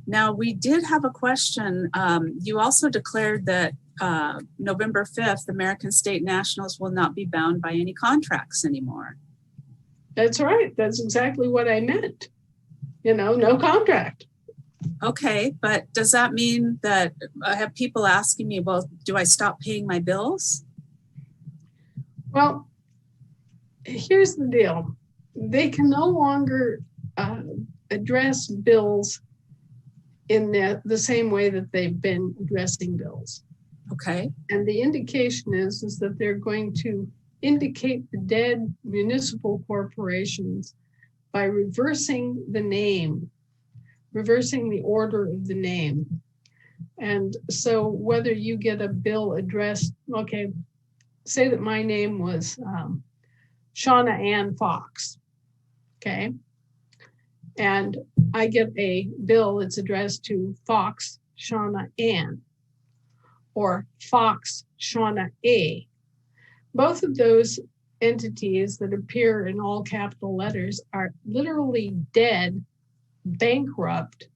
Now, we did have a question. You also declared that November 5th, American State Nationals will not be bound by any contracts anymore. That's right. That's exactly what I meant. No contract. Okay, but does that mean that I have people asking me, well, do I stop paying my bills? Well, here's the deal. They can no longer address bills in the same way that they've been addressing bills. Okay. And the indication is that they're going to indicate the dead municipal corporations by reversing the name, reversing the order of the name. And so whether you get a bill addressed, okay, say that my name was Shauna Ann Fox, okay? And I get a bill that's addressed to Fox Shauna Ann or Fox Shauna A. Both of those entities that appear in all capital letters are literally dead, bankrupt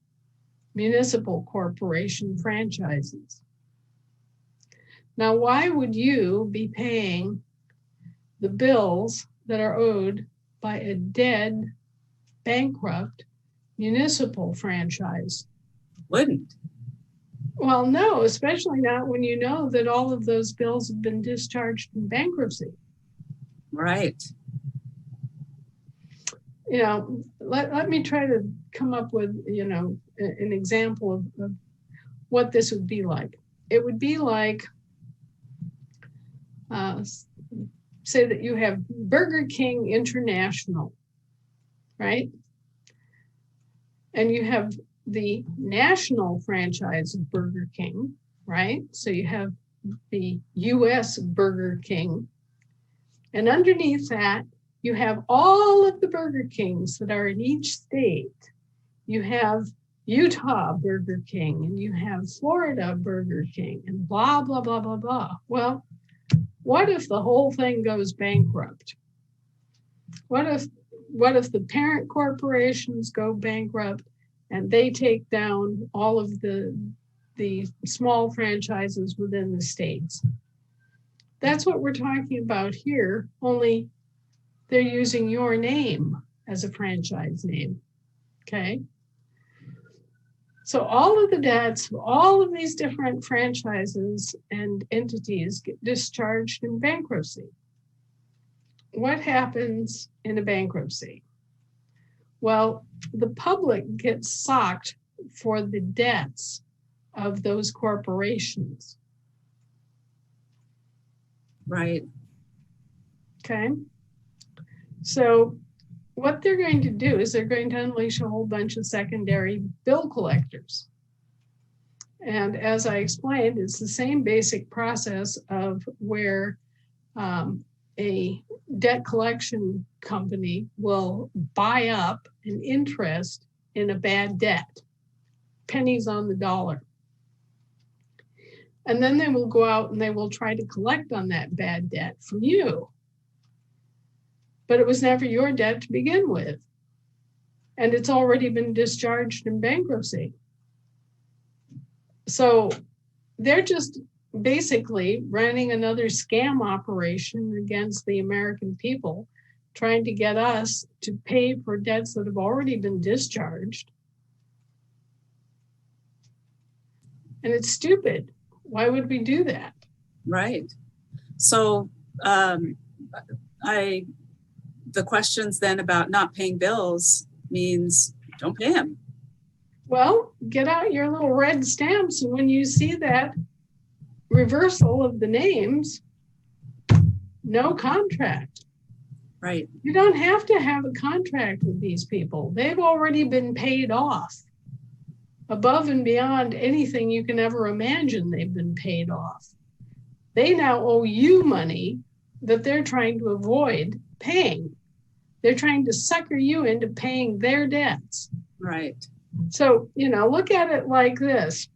municipal corporation franchises. Now, why would you be paying the bills that are owed by a dead, bankrupt municipal franchise? Wouldn't. Well, no, especially not when you know that all of those bills have been discharged in bankruptcy. Right. Let me try to come up with, an example of what this would be like. It would be like, say that you have Burger King International, right? And you have the national franchise of Burger King, right? So you have the US Burger King. And underneath that, you have all of the Burger Kings that are in each state. You have Utah Burger King, and you have Florida Burger King, and blah, blah, blah, blah, blah. Well, what if the whole thing goes bankrupt? What if the parent corporations go bankrupt and they take down all of the small franchises within the states? That's what we're talking about here, only they're using your name as a franchise name, okay? So all of the debts, all of these different franchises and entities get discharged in bankruptcy. What happens in a bankruptcy? Well, the public gets socked for the debts of those corporations. Right. Okay. So what they're going to do is they're going to unleash a whole bunch of secondary bill collectors. And as I explained, it's the same basic process of where a debt collection company will buy up an interest in a bad debt, pennies on the dollar. And then they will go out and they will try to collect on that bad debt from you. But it was never your debt to begin with. And it's already been discharged in bankruptcy. So they're just basically running another scam operation against the American people, trying to get us to pay for debts that have already been discharged. And it's stupid. Why would we do that? Right. So the questions then about not paying bills means don't pay them. Well, get out your little red stamps, and when you see that reversal of the names, no contract. Right. You don't have to have a contract with these people. They've already been paid off. Above and beyond anything you can ever imagine, they've been paid off. They now owe you money that they're trying to avoid paying. They're trying to sucker you into paying their debts. Right. So, look at it like this.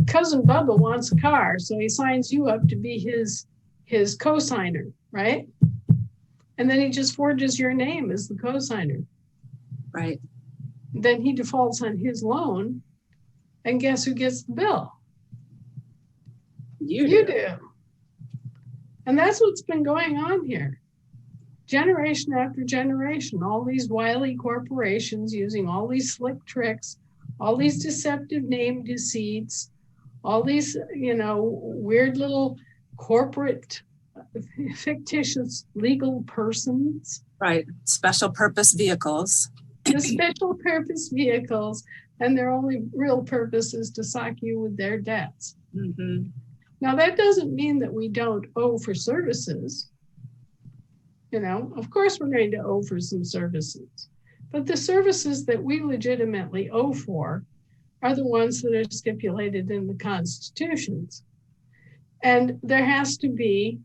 Cousin Bubba wants a car, so he signs you up to be his co-signer, right? And then he just forges your name as the co-signer. Right. then he defaults on his loan, and guess who gets the bill? You do. And that's what's been going on here. Generation after generation, all these wily corporations using all these slick tricks, all these deceptive name deceits, all these, weird little corporate, fictitious legal persons. Right. Special purpose vehicles. The special purpose vehicles, and their only real purpose is to sock you with their debts. Mm-hmm. Now, that doesn't mean that we don't owe for services. Of course we're going to owe for some services, but the services that we legitimately owe for are the ones that are stipulated in the constitutions. And there has to be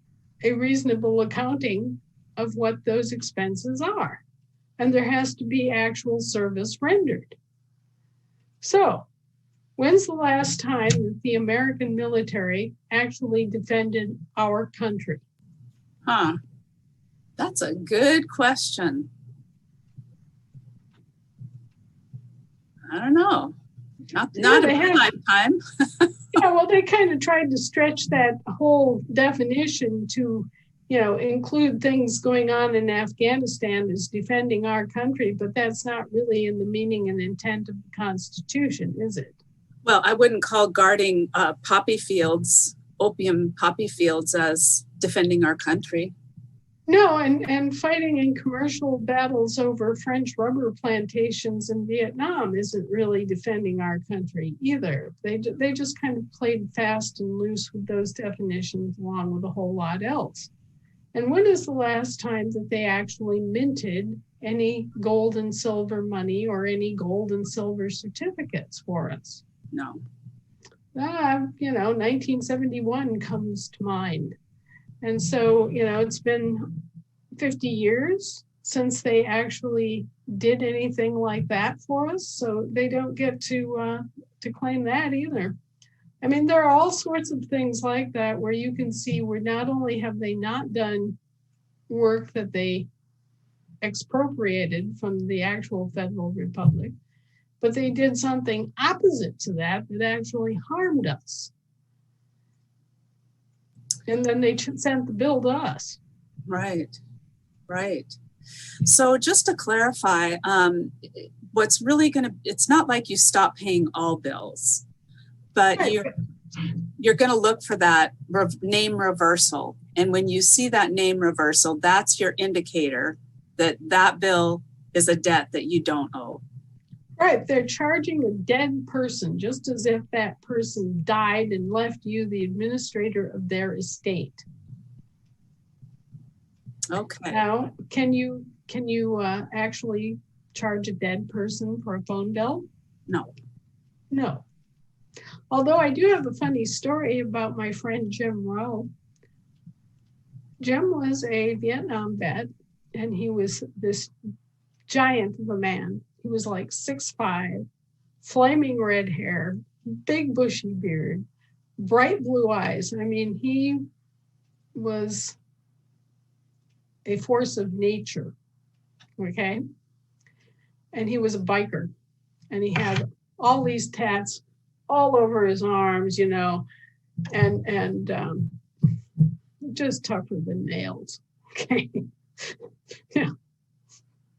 a reasonable accounting of what those expenses are. And there has to be actual service rendered. So, when's the last time that the American military actually defended our country? That's a good question. I don't know. Not in my lifetime. Yeah, well, they kind of tried to stretch that whole definition to, include things going on in Afghanistan as defending our country, but that's not really in the meaning and intent of the Constitution, is it? Well, I wouldn't call guarding opium poppy fields, as defending our country. No, and fighting in commercial battles over French rubber plantations in Vietnam isn't really defending our country either. They just kind of played fast and loose with those definitions along with a whole lot else. And when is the last time that they actually minted any gold and silver money or any gold and silver certificates for us? No. 1971 comes to mind. And so, it's been 50 years since they actually did anything like that for us. So they don't get to claim that either. I mean, there are all sorts of things like that where you can see where not only have they not done work that they expropriated from the actual Federal Republic, but they did something opposite to that actually harmed us. And then they sent the bill to us. Right. So just to clarify, what's really it's not like you stop paying all bills, but right. You're going to look for that name reversal. And when you see that name reversal, that's your indicator that bill is a debt that you don't owe. Right. They're charging a dead person just as if that person died and left you the administrator of their estate. Okay. Now, can you actually charge a dead person for a phone bill? No. Although I do have a funny story about my friend Jim Rowe. Jim was a Vietnam vet, and he was this giant of a man. He was like 6'5", flaming red hair, big bushy beard, bright blue eyes. I mean, he was a force of nature, okay? And he was a biker, and he had all these tats all over his arms, and just tougher than nails, okay? Yeah.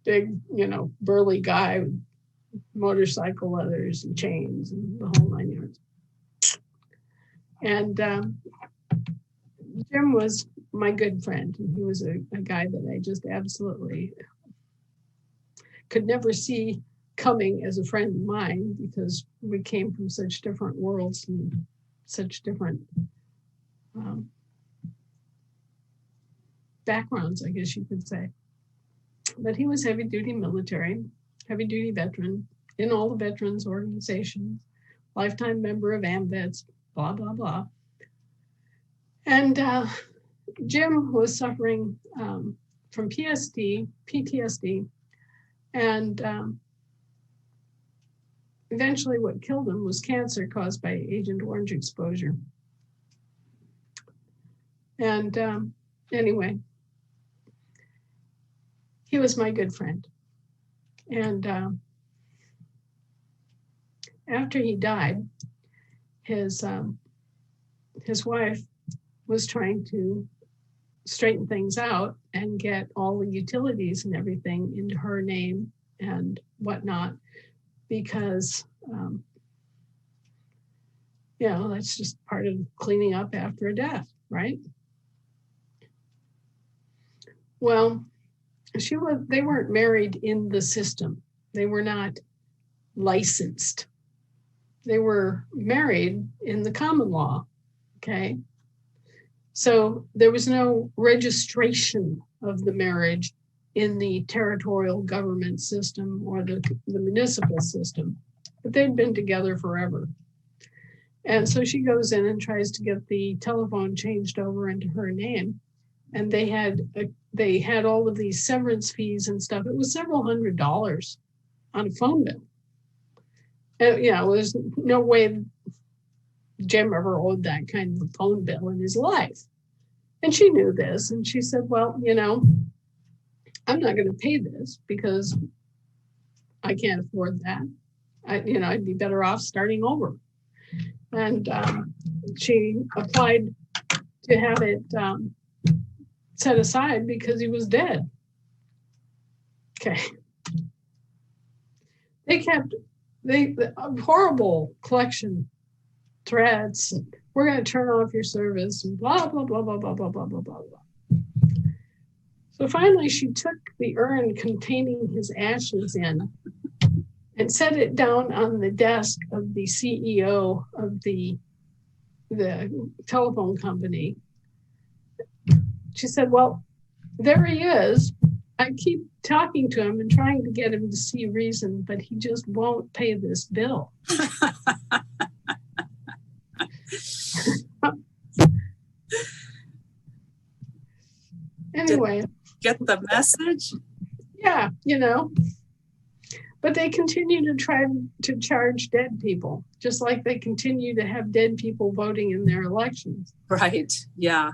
Big, burly guy with motorcycle leathers and chains and the whole 9 yards. And Jim was my good friend. He was a guy that I just absolutely could never see coming as a friend of mine because we came from such different worlds and such different backgrounds, I guess you could say. But he was heavy-duty military, heavy-duty veteran in all the veterans organizations, lifetime member of AMVETS, blah, blah, blah. And Jim was suffering from PTSD, and eventually what killed him was cancer caused by Agent Orange exposure. And anyway, he was my good friend. And after he died, his wife was trying to straighten things out and get all the utilities and everything into her name and whatnot, because that's just part of cleaning up after a death, right? Well, they weren't married in the system. They were not licensed. They were married in the common law, okay? So there was no registration of the marriage in the territorial government system or the municipal system, but they'd been together forever. And so she goes in and tries to get the telephone changed over into her name. And they had all of these severance fees and stuff. It was several $100s on a phone bill. It was no way Jim ever owed that kind of a phone bill in his life. And she knew this. And she said, well, I'm not going to pay this because I can't afford that. I'd be better off starting over. And she applied to have it set aside because he was dead. Okay. They kept horrible collection threats. We're going to turn off your service and blah, blah, blah, blah, blah, blah, blah, blah, blah, blah. So finally, she took the urn containing his ashes in and set it down on the desk of the CEO of the telephone company. She said, well, there he is. I keep talking to him and trying to get him to see reason, but he just won't pay this bill. Anyway. Get the message? Yeah, But they continue to try to charge dead people, just like they continue to have dead people voting in their elections. Right, yeah.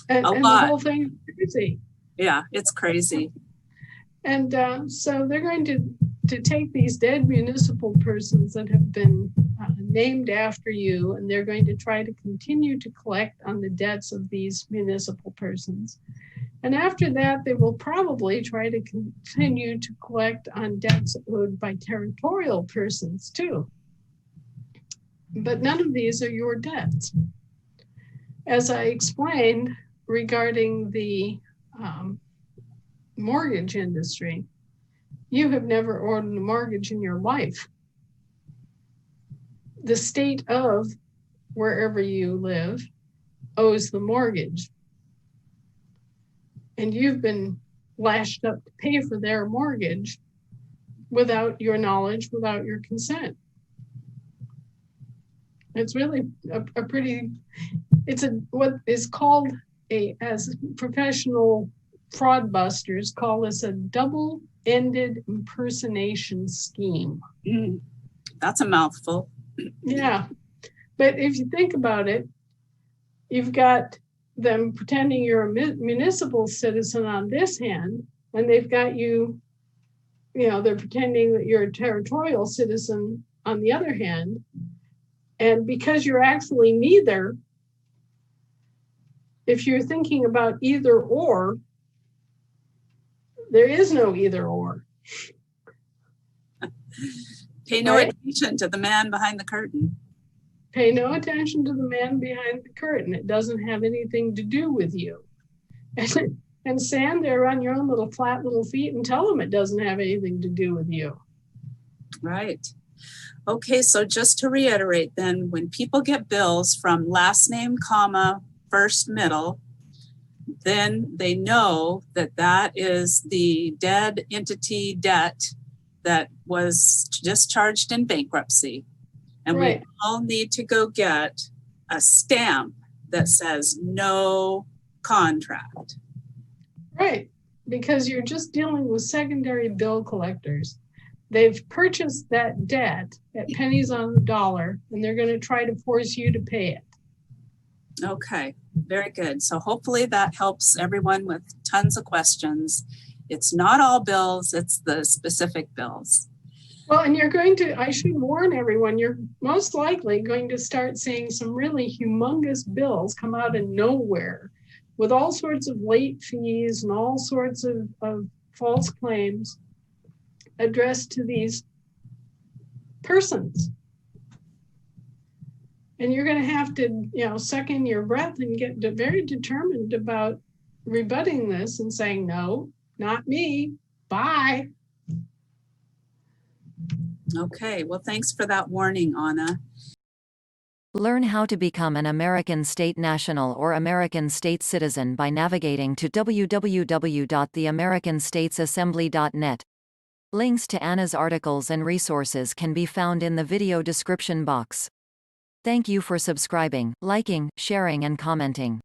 And the whole thing is crazy. Yeah, it's crazy. And so they're going to take these dead municipal persons that have been named after you, and they're going to try to continue to collect on the debts of these municipal persons. And after that, they will probably try to continue to collect on debts owed by territorial persons too. But none of these are your debts. As I explained regarding the mortgage industry, you have never owed a mortgage in your life. The state of wherever you live owes the mortgage. And you've been lashed up to pay for their mortgage without your knowledge, without your consent. It's really what is called as professional fraud busters call this a double-ended impersonation scheme. That's a mouthful. Yeah. But if you think about it, you've got them pretending you're a municipal citizen on this hand, and they've got you, they're pretending that you're a territorial citizen on the other hand. And because you're actually neither, if you're thinking about either or, there is no either or. Pay no attention to the man behind the curtain. Pay no attention to the man behind the curtain. It doesn't have anything to do with you. And stand there on your own little flat little feet and tell them it doesn't have anything to do with you. Right. Okay, so just to reiterate then, when people get bills from last name, comma, first, middle, then they know that is the dead entity debt that was discharged in bankruptcy. And right. We all need to go get a stamp that says no contract. Right, because you're just dealing with secondary bill collectors. They've purchased that debt at pennies on the dollar, and they're going to try to force you to pay it. Okay, very good. So hopefully that helps everyone with tons of questions. It's not all bills, it's the specific bills. Well, and I should warn everyone, you're most likely going to start seeing some really humongous bills come out of nowhere with all sorts of late fees and all sorts of false claims addressed to these persons. And you're going to have to, suck in your breath and get very determined about rebutting this and saying, no, not me. Bye. Okay, well, thanks for that warning, Anna. Learn how to become an American state national or American state citizen by navigating to www.theamericanstatesassembly.net. Links to Anna's articles and resources can be found in the video description box. Thank you for subscribing, liking, sharing, and commenting.